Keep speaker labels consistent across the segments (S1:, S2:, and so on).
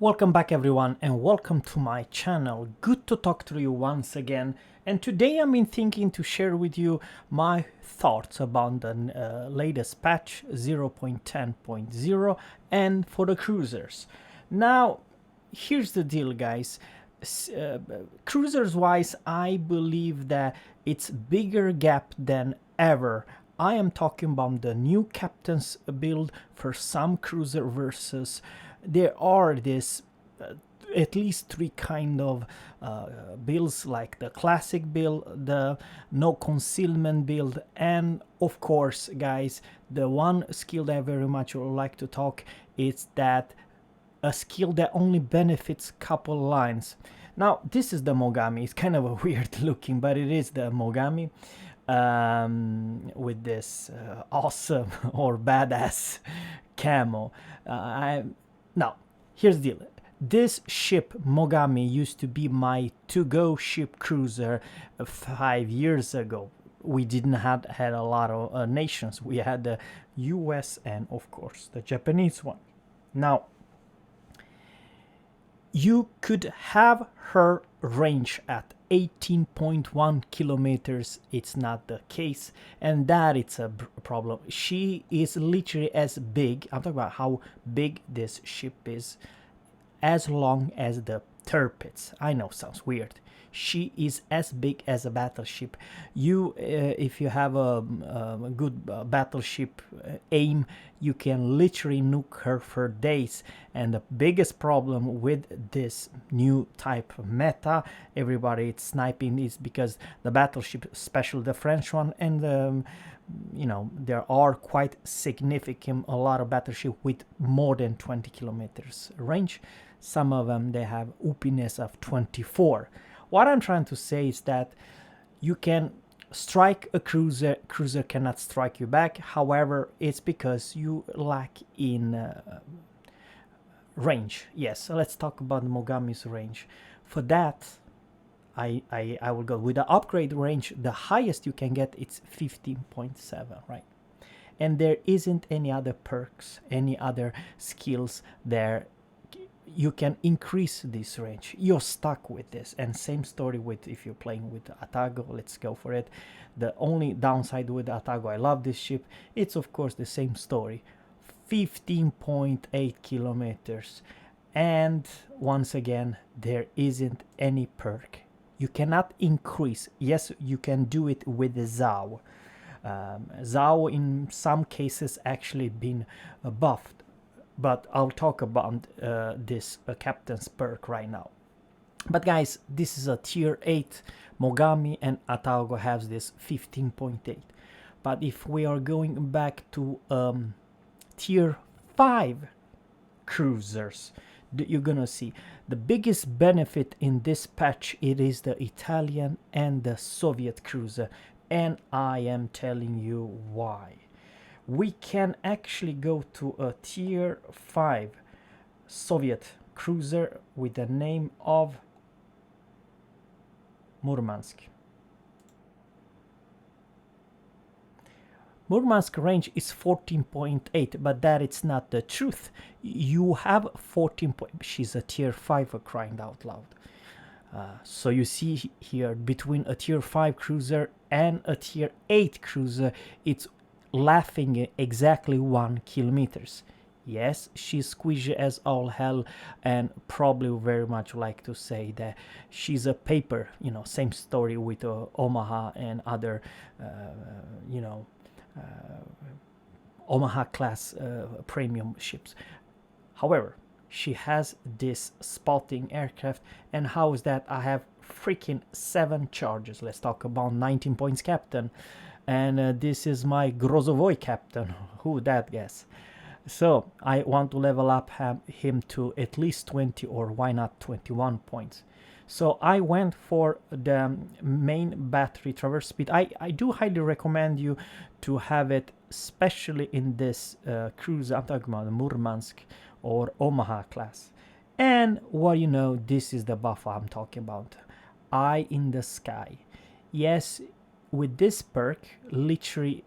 S1: Welcome back everyone and welcome to my channel. Good to talk to you once again, and today I've been thinking to share with you my thoughts about the latest patch 0.10.0 and for the cruisers. Now here's the deal guys, cruisers wise I believe that it's bigger gap than ever. I am talking about the new captain's build for some cruiser versus there are this at least three kind of builds, like the classic build, the no concealment build, and of course guys, the one skill that I very much would like to talk is that a skill that only benefits couple lines. Now this is the Mogami. It's kind of a weird looking, but it is the Mogami with this awesome or badass camo. Now, here's the deal. This ship, Mogami, used to be my to-go ship cruiser 5 years ago. We didn't had a lot of nations. We had the US and, of course, the Japanese one. Now, you could have her range at 18.1 kilometers. It's not the case, and that it's a problem. She is literally as big, I'm talking about how big this ship is, as long as the turrets. I know, sounds weird. She is as big as a battleship. You if you have a good battleship aim, you can literally nuke her for days. And the biggest problem with this new type of meta, everybody it's sniping, is because the battleship, especially the French one, and you know, there are quite significant a lot of battleship with more than 20 kilometers range. Some of them they have OPiness of 24. What I'm trying to say is that you can strike a cruiser cannot strike you back. However, it's because you lack in range. Yes, so let's talk about Mogami's range. For that, I will go with the upgrade range. The highest you can get it's 15.7, right? And there isn't any other perks, any other skills there. You can increase this range. You're stuck with this. And same story with if you're playing with Otago. Let's go for it. The only downside with Otago, I love this ship, it's of course the same story, 15.8 kilometers, and once again there isn't any perk. You cannot increase. Yes, you can do it with the Zao. Zao in some cases actually been buffed, but I'll talk about this captain's perk right now. But guys, this is a tier 8 Mogami, and Otago has this 15.8. But if we are going back to tier 5 cruisers, you're gonna see the biggest benefit in this patch, it is the Italian and the Soviet cruiser, and I am telling you why. We can actually go to a tier 5 Soviet cruiser with the name of Murmansk. Murmansk range is 14.8, but that is not the truth. You have 14. She's a tier 5, crying out loud. So you see here between a tier 5 cruiser and a tier 8 cruiser, it's laughing exactly 1 kilometers. Yes, she's squishy as all hell, and probably very much like to say that she's a paper, you know, same story with Omaha and other Omaha class premium ships. However, she has this spotting aircraft, and how is that? I have freaking 7 charges. Let's talk about 19 points captain. And this is my Grozovoi captain. Who that guess? So I want to level up him to at least 20, or why not 21 points. So I went for the main battery traverse speed. I do highly recommend you to have it, especially in this cruiser. I'm talking about the Murmansk or Omaha class. And well, you know, this is the buff I'm talking about. Eye in the sky. Yes, with this perk, literally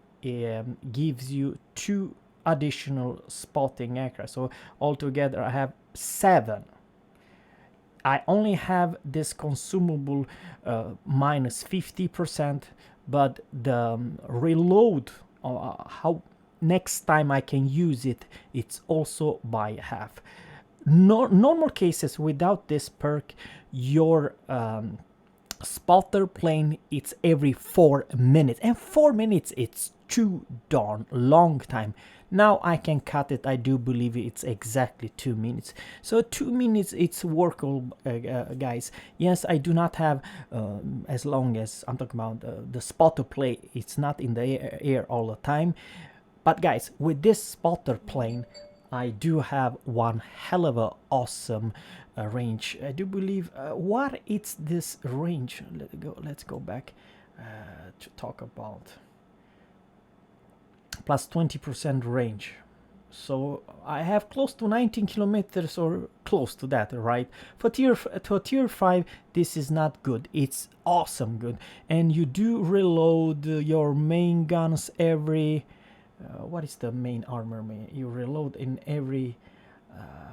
S1: gives you 2 additional spotting aircraft. So altogether I have 7 I only have this consumable minus 50%, but the reload, how next time I can use it, it's also by half. Normal cases without this perk, your spotter plane, it's every 4 minutes, and 4 minutes, it's too darn long time. Now I can cut it. I do believe it's exactly 2 minutes. So 2 minutes, it's workable, guys. Yes, I do not have as long as I'm talking about the spotter plane. It's not in the air all the time. But guys, with this spotter plane, I do have one hell of a awesome range. I do believe what it's this range. Let's go back to talk about plus 20% range. So I have close to 19 kilometers or close to that, right? For tier 5, this is not good. It's awesome good, and you do reload your main guns every. What is the main armor? You reload in every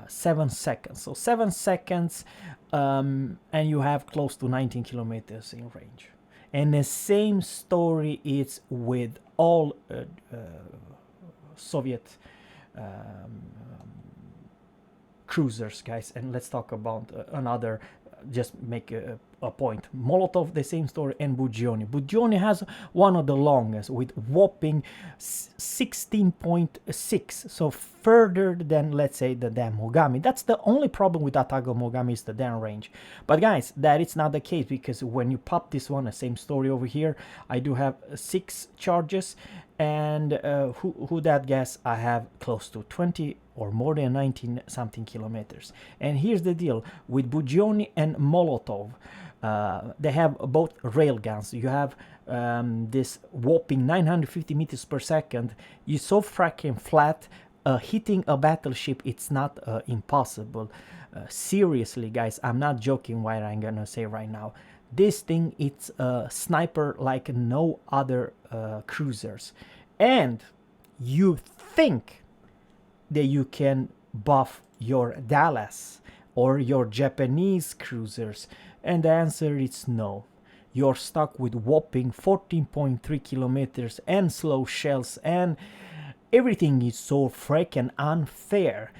S1: 7 seconds. So 7 seconds, and you have close to 19 kilometers in range. And the same story is with all Soviet cruisers, guys. And let's talk about another. Just make a point. Molotov, the same story, and Bugioni. Bugioni has one of the longest with whopping 16.6, so further than, let's say, the damn Mogami. That's the only problem with Otago Mogami, is the damn range. But guys, that is not the case, because when you pop this one, the same story over here, I do have 6 charges, and who that guess, I have close to 20 or more than 19 something kilometers. And here's the deal with Bugioni and Molotov. They have both rail guns. You have this whopping 950 meters per second. You're so fracking flat. Hitting a battleship, it's not impossible. Seriously, guys, I'm not joking what I'm gonna say right now. This thing, it's a sniper like no other cruisers. And you think that you can buff your Dallas or your Japanese cruisers, and the answer is no. You're stuck with whopping 14.3 kilometers and slow shells, and everything is so freaking unfair.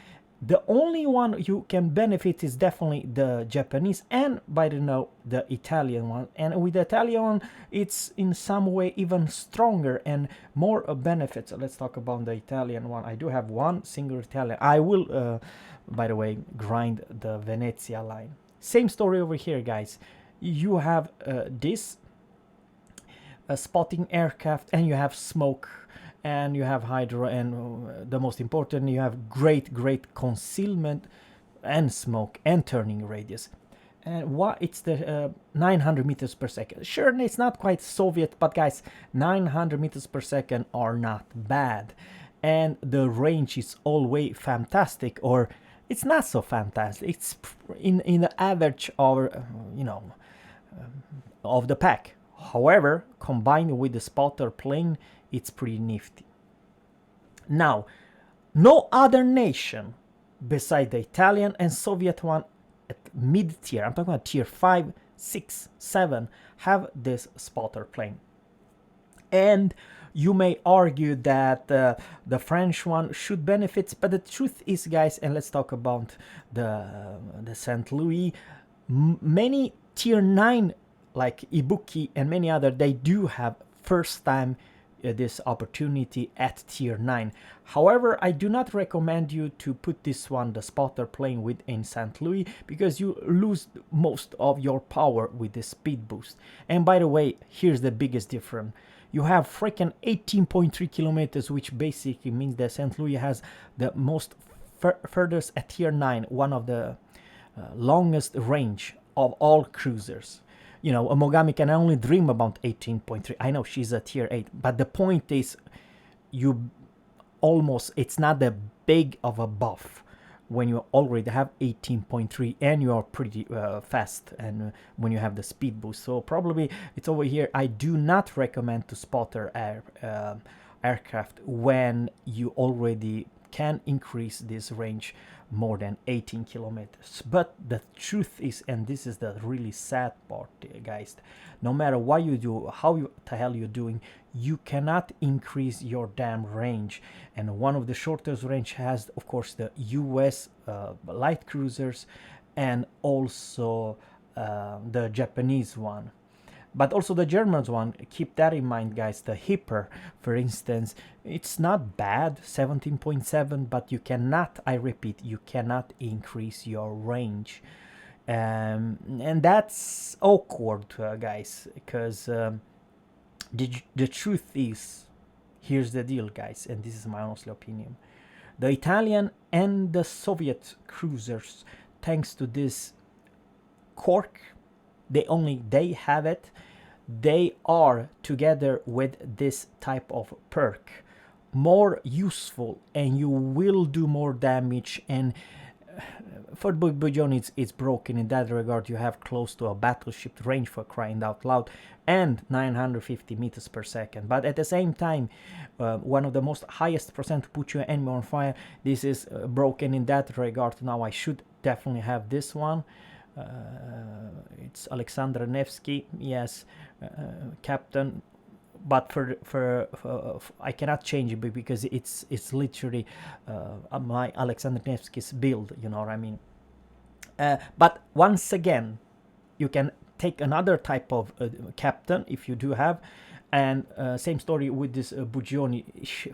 S1: The only one you can benefit is definitely the Japanese, and by the Italian one. And with the Italian one, it's in some way even stronger and more benefits. Let's talk about the Italian one. I do have one single Italian. I will, by the way, grind the Venezia line. Same story over here, guys. You have this spotting aircraft, and you have smoke, and you have hydro, and the most important, you have great concealment and smoke and turning radius. And what it's the 900 meters per second. Sure, it's not quite Soviet, but guys, 900 meters per second are not bad, and the range is always fantastic, or it's not so fantastic. It's in the average of of the pack. However, combined with the spotter plane, it's pretty nifty. Now, no other nation beside the Italian and Soviet one at mid-tier, I'm talking about tier 5, 6, 7, have this spotter plane. And you may argue that the French one should benefit, but the truth is, guys, and let's talk about the St. Louis, many tier 9 like Ibuki and many other, they do have first time this opportunity at tier 9. However, I do not recommend you to put this one, the spotter plane, within St. Louis, because you lose most of your power with the speed boost. And by the way, here's the biggest difference. You have freaking 18.3 kilometers, which basically means that St. Louis has the most furthest at tier 9, one of the longest range of all cruisers. You know, a Mogami can only dream about 18.3. I know she's a tier 8, but the point is, it's not that big of a buff when you already have 18.3 and you are pretty fast, and when you have the speed boost. So probably it's over here. I do not recommend to spotter aircraft when you already can increase this range more than 18 kilometers. But the truth is, and this is the really sad part, guys, no matter what you do, the hell you're doing, you cannot increase your damn range. And one of the shortest range has, of course, the US light cruisers, and also the Japanese one. But also the Germans one, keep that in mind, guys. The Hipper, for instance, it's not bad, 17.7, but you cannot, I repeat, you cannot increase your range. And that's awkward, guys, because the truth is, here's the deal, guys, and this is my honest opinion. The Italian and the Soviet cruisers, thanks to this quirk, they have it, they are, together with this type of perk, more useful, and you will do more damage. And for Bujon, it's broken in that regard. You have close to a battleship range, for crying out loud, and 950 meters per second. But at the same time, one of the most highest percent to put your enemy on fire. This is broken in that regard. Now I should definitely have this one. It's Alexander Nevsky, yes, captain, but for I cannot change it because it's literally my Alexander Nevsky's build, you know what I mean. But once again, you can take another type of captain if you do have. And same story with this Bugioni.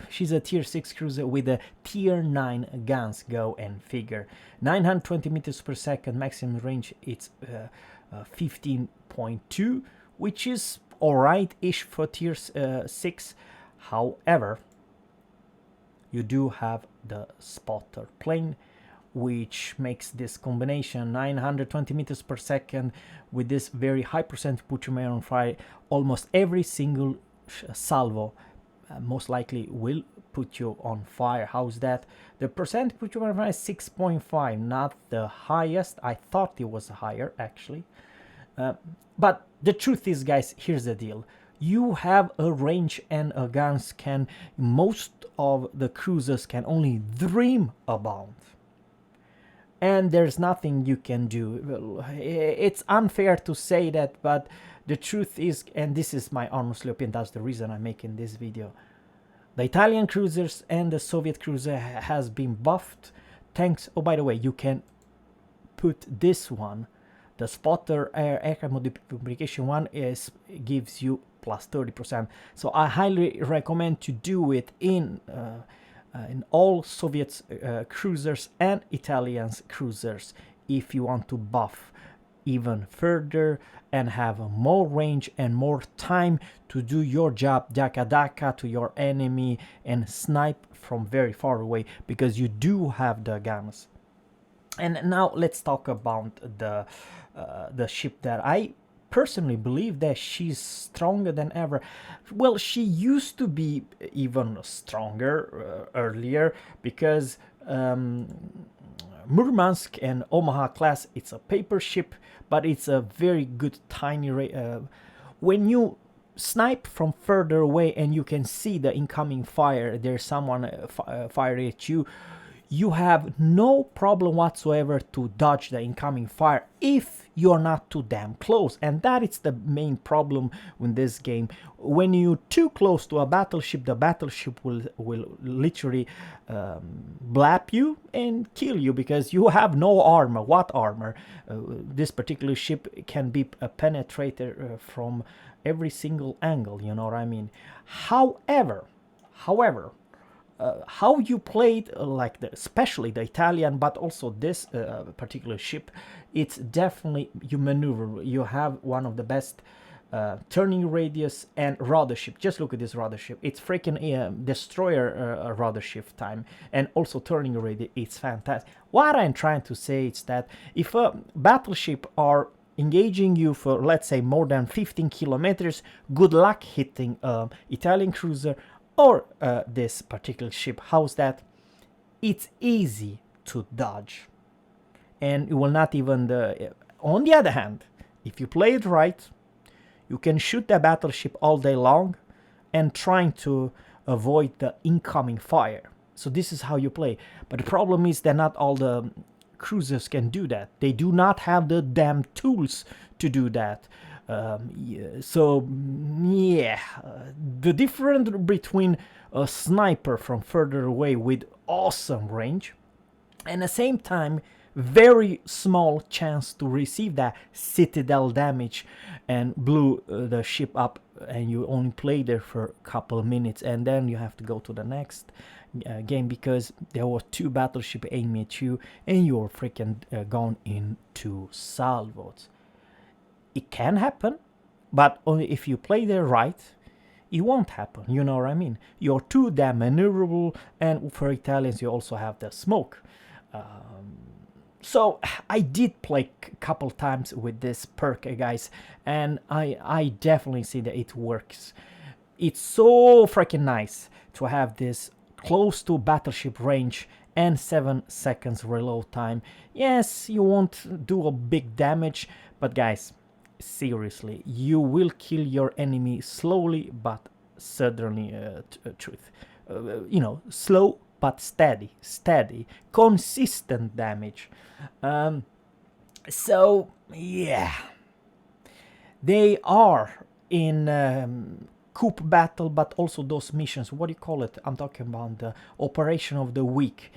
S1: She's a tier 6 cruiser with a tier 9 guns, go and figure. 920 meters per second, maximum range, it's 15.2, which is alright-ish for tier 6. However, you do have the spotter plane, which makes this combination 920 meters per second with this very high percent put your man on fire. Almost every single salvo most likely will put you on fire. How's that? The percent put you on fire is 6.5, not the highest. I thought it was higher actually. But the truth is, guys, here's the deal. You have a range and a guns can most of the cruisers can only dream about. And there's nothing you can do. It's unfair to say that, but the truth is, and this is my honest opinion, that's the reason I'm making this video. The Italian cruisers and the Soviet cruiser has been buffed. Thanks. Oh, by the way, you can put this one. The spotter aircraft modification one gives you plus 30%. So I highly recommend to do it in all Soviet cruisers and Italian cruisers if you want to buff even further and have more range and more time to do your job, daka to your enemy and snipe from very far away, because you do have the guns. And now let's talk about the ship that I personally believe that she's stronger than ever. Well, she used to be even stronger earlier, because Murmansk and Omaha class, it's a paper ship, but it's a very good tiny when you snipe from further away and you can see the incoming fire, there's someone firing at you, you have no problem whatsoever to dodge the incoming fire if you're not too damn close. And that is the main problem in this game. When you're too close to a battleship, the battleship will literally blap you and kill you, because you have no armor. What armor? This particular ship can be a penetrator from every single angle, you know what I mean. However, how you played, especially the Italian, but also this particular ship, it's definitely, you maneuver. You have one of the best turning radius and rudder ship. Just look at this rudder ship. It's freaking destroyer rudder shift time, and also turning radius. It's fantastic. What I'm trying to say is that if a battleship are engaging you for, let's say, more than 15 kilometers, good luck hitting Italian cruiser or this particular ship. How's that? It's easy to dodge, and it will not even on the other hand, if you play it right, you can shoot the battleship all day long and trying to avoid the incoming fire. So this is how you play. But the problem is that not all the cruisers can do that. They do not have the damn tools to do that. The difference between a sniper from further away with awesome range and at the same time very small chance to receive that citadel damage and blew the ship up, and you only play there for a couple of minutes and then you have to go to the next game because there were 2 battleship aiming at you and you're freaking gone into salvos. It can happen, but only if you play there right. It won't happen, you know what I mean? You're too damn maneuverable, and for Italians you also have the smoke. So I did play a couple times with this perk, guys, and I definitely see that it works. It's so freaking nice to have this close to battleship range and 7 seconds reload time. Yes, you won't do a big damage, but guys, seriously, you will kill your enemy slowly but certainly. Truth, slow but steady, consistent damage. So yeah, they are in coup battle, but also those missions. What do you call it? I'm talking about the operation of the week.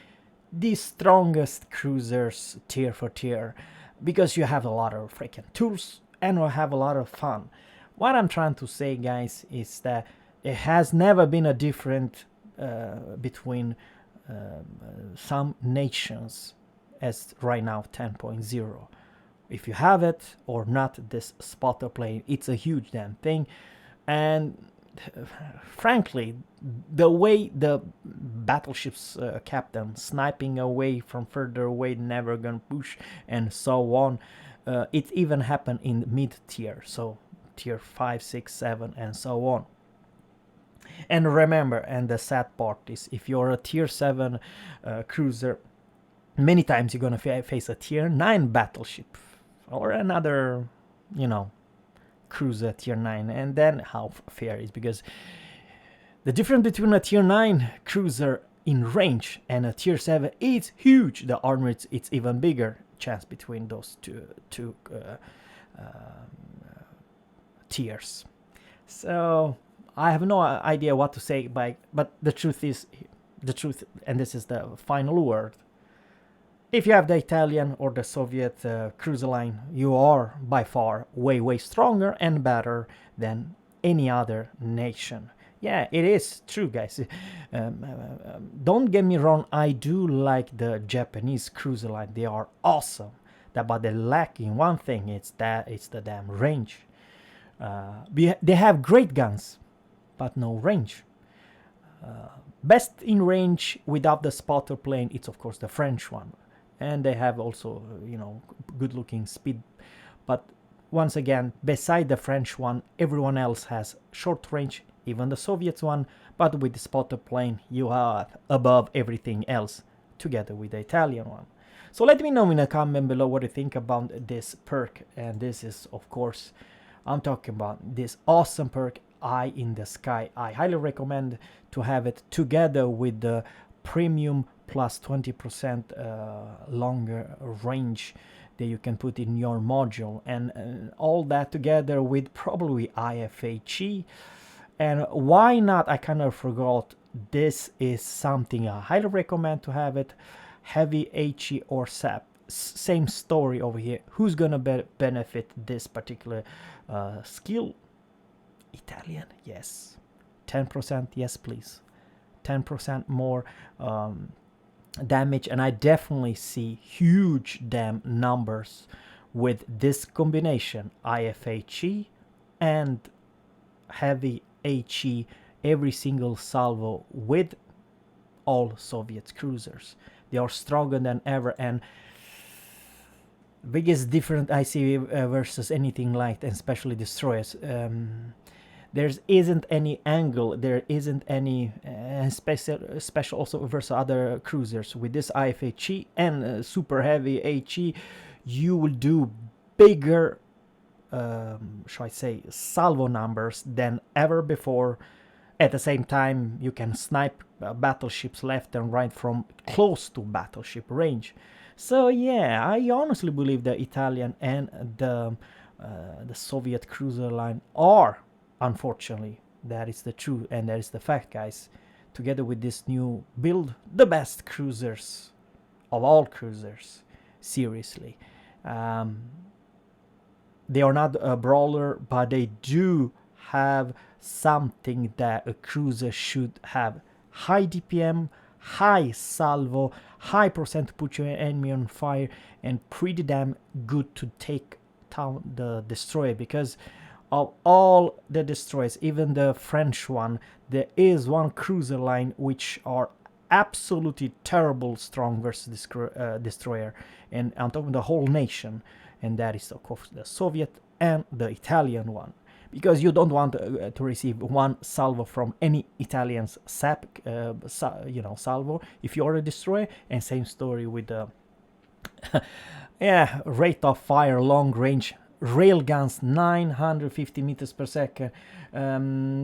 S1: The strongest cruisers tier for tier, because you have a lot of freaking tools and will have a lot of fun. What I'm trying to say, guys, is that it has never been a different between some nations as right now 10.0. If you have it or not, this spotter plane, it's a huge damn thing. And frankly, the way the battleship's captain sniping away from further away, never gonna push, and so on, it even happened in mid tier, so tier 5, 6, 7, and so on. And remember, and the sad part is, if you're a tier 7 cruiser, many times you're gonna face a tier 9 battleship or another, cruiser tier 9, and then how fair is, because the difference between a tier 9 cruiser in range and a tier 7 is huge. The armor, it's even bigger chance between those two tiers. So I have no idea what to say, but the truth, and this is the final word. If you have the Italian or the Soviet cruiser line, you are by far way stronger and better than any other nation. Yeah, it is true, guys. Don't get me wrong, I do like the Japanese cruiser line. They are awesome. But they lack in one thing, it's the damn range. They have great guns, but no range. Best in range without the spotter plane, it's of course the French one. And they have also, good looking speed. But once again, beside the French one, everyone else has short range, even the Soviet one. But with the spotter plane, you are above everything else, together with the Italian one. So let me know in the comment below what you think about this perk. And this is, of course, I'm talking about this awesome perk, Eye in the Sky. I highly recommend to have it together with the premium plus 20% longer range that you can put in your module, and all that together with probably IFHE. And why not, I kind of forgot, this is something I highly recommend to have it, heavy HE or SAP. Same story over here. Who's gonna benefit this particular skill? Italian, yes. 10%, yes please. 10% more damage, and I definitely see huge damn numbers with this combination, IFHE and heavy HE, every single salvo with all Soviet cruisers. They are stronger than ever, and biggest difference I see versus anything like, and especially destroyers. There isn't any angle, there isn't any special also versus other cruisers. With this IFHE and super heavy HE, you will do bigger, shall I say, salvo numbers than ever before. At the same time, you can snipe battleships left and right from close to battleship range. So yeah, I honestly believe the Italian and the Soviet cruiser line are, unfortunately, that is the truth and that is the fact, guys. Together with this new build, the best cruisers of all cruisers, seriously. Um, they are not a brawler, but they do have something that a cruiser should have: high DPM, high salvo, high percent to put your enemy on fire, and pretty damn good to take down the destroyer. Because of all the destroyers, even the French one, there is one cruiser line which are absolutely terrible strong versus destroyer, and I'm talking the whole nation, and that is of course the Soviet and the Italian one. Because you don't want to receive one salvo from any Italian's salvo if you're a destroyer. And same story with the yeah, rate of fire, long range railguns, 950 meters per second.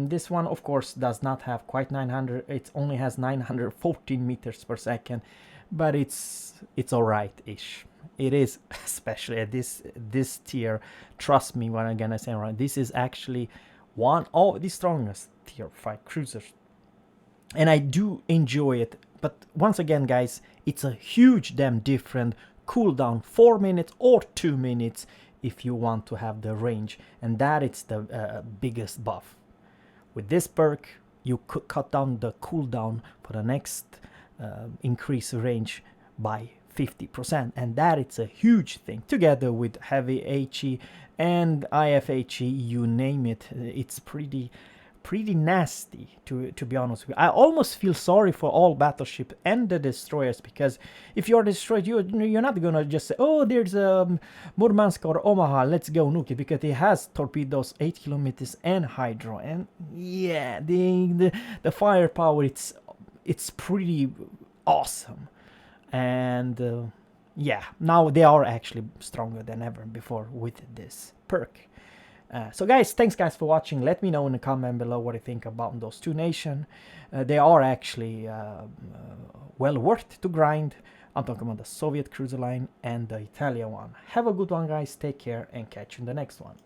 S1: This one of course does not have quite 900, it only has 914 meters per second, but it's alright-ish. It is, especially at this tier. Trust me when I'm gonna say, right, this is actually one of the strongest tier 5 cruisers, and I do enjoy it. But once again, guys, it's a huge damn different cooldown, 4 minutes or 2 minutes if you want to have the range, and that is the biggest buff. With this perk, you could cut down the cooldown for the next increase range by 50%, and that it's a huge thing. Together with heavy HE and IFHE, you name it, it's pretty nasty, to be honest with you. I almost feel sorry for all battleship and the destroyers, because if you're destroyed, you're not gonna just say, oh, there's Murmansk or Omaha, let's go nuke it, because it has torpedoes 8 kilometers and hydro, and yeah, the firepower, it's pretty awesome. And yeah, now they are actually stronger than ever before with this perk. So guys, thanks guys for watching. Let me know in the comment below what you think about those two nations. They are actually well worth to grind. I'm talking about the Soviet cruiser line and the Italian one. Have a good one, guys. Take care and catch you in the next one.